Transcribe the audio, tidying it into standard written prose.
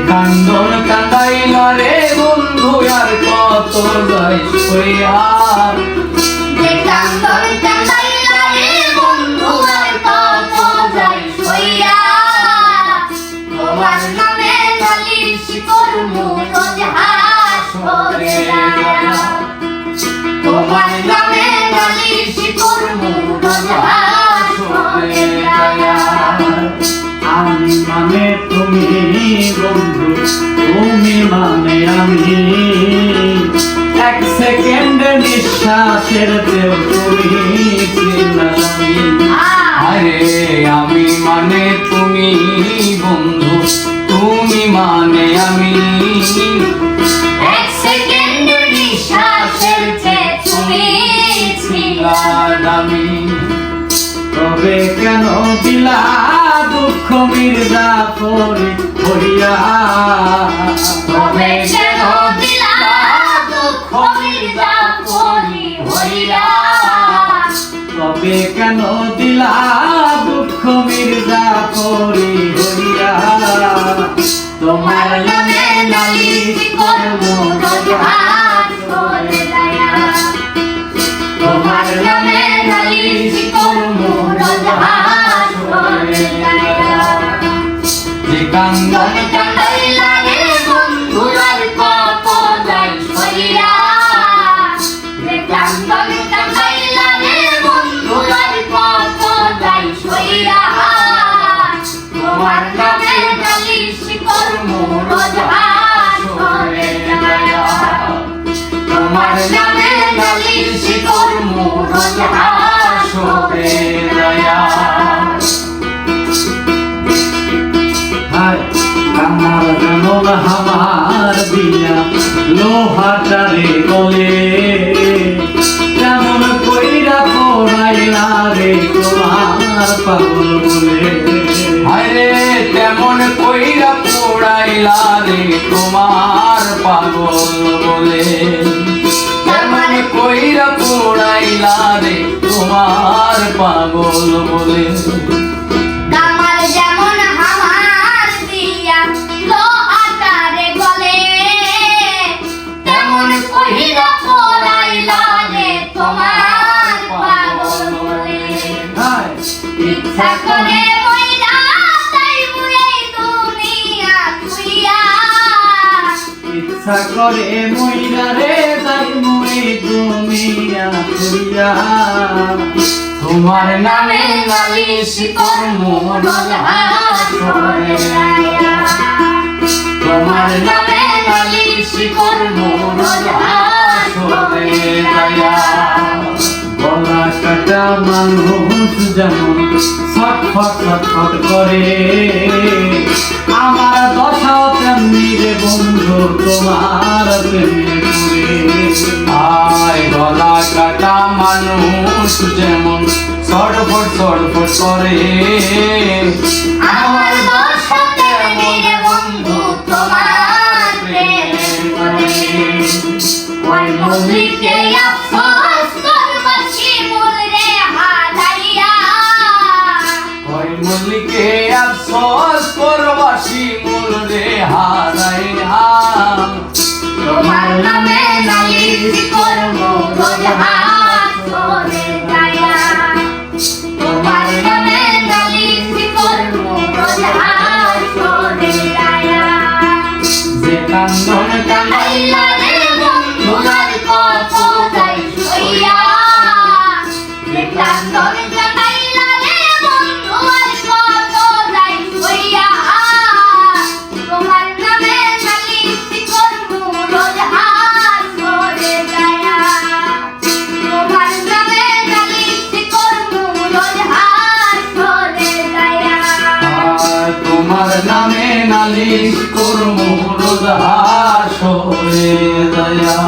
কান্দন কান্দাইলা রে বন্ধু আর কত যাই সইয়া যে কান্দন কান্দাইলা রে বন্ধু আর কত যাই সইয়া তোমার নামে নালিশ করমু রোজ হাসরে যায়া তোমার নামে নালিশ করমু রোজ হাসরে যায়া আমি মানে তুমি বন্ধু তুমি মানে আমি এক সেকেন্ড নিঃশ্বাসের দেও তুমি চিল্লামি আরে আমি মানে তুমি বন্ধু তুমি মানে আমি এক সেকেন্ড নিঃশ্বাসের চেয়ে তুমি চিল্লামি তবে কেন দিলা দুঃখ মির্জাফরি হইয়া তবে কেন দিলা দুঃখ মির্জাফরি হইয়া তবে কেন দিলা দুঃখ মির্জাফরি হইয়া তোমার নামে নালিশ করমু রোজ হাসরে যায়া তোমার নামে নালিশ করমু রোজ হাসরে যায়া যে কান্দন কান্দাইলা রে বন্ধু আর কত যাই সইয়া যে কান্দন কান্দাইলা রে বন্ধু আর কত যাই সইয়া তোমার নামে নালিশ করমু রোজ হাসরে যায়া তোমার নামে নালিশ করমু রোজ হাসরে যায়া আমার যেমন হামার দিয়া লোহাটারে গলে তেমন কইরা পড়াইলা রে তোমার পাগল বলে আরে তেমন কইরা পড়াইলা রে তোমার পাগল বলে তেমন কইরা পড়াইলা রে তোমার পাগল বলে কামাল যেমন হামার দিয়া লোহাটারে গলে তেমন কহিরা পড়াইলা রে তোমার পাগল বলে ইচ্ছা করে মইরা যাইবু এই দুনিয়া তুইয়া ইচ্ছা করে মইরা রে যাই মই দুনিয়া তুইয়া তোমার নামে নালিশ করমু রোজ হাসরে যায়া তোমার নামে নালিশ করমু রোজ হাসরে যায়া গলা কাটা মানুষ যেমন ছটফট ছটফট করে আমার দশাও তেমনি রে বন্ধু তোমার প্রেমে পড়ে আয় গলা কাটা মানুষ যেমন ছটফট ছটফট করে আমার দশা তেমনি রে বন্ধু তোমার প্রেমে পড়ে ওই মল্লিকে আফসোস করবাসি মূল রে হারাইয়া ওই মল্লিকে আফসোস করবাসি মূল রে হারাইয়া তোমার নামে নালিশ করমু রোজ হাসরে যায়া তোমার নামে নালিশ করমু রোজ হাসরে যায়া যে কান্দন কান্দাইলা রে বন্ধু আর কত যাই সইয়া যে কান্দন কান্দাইলা রে বন্ধু আর কত যাই সইয়া তোমার নামে নালিশ করমু রোজ হাসরে যায়া তোমার নামে নালিশ করমু রোজ হাসরে যায়া তোমার নামে নালিশ করমু রোজ হাসরে যায়া।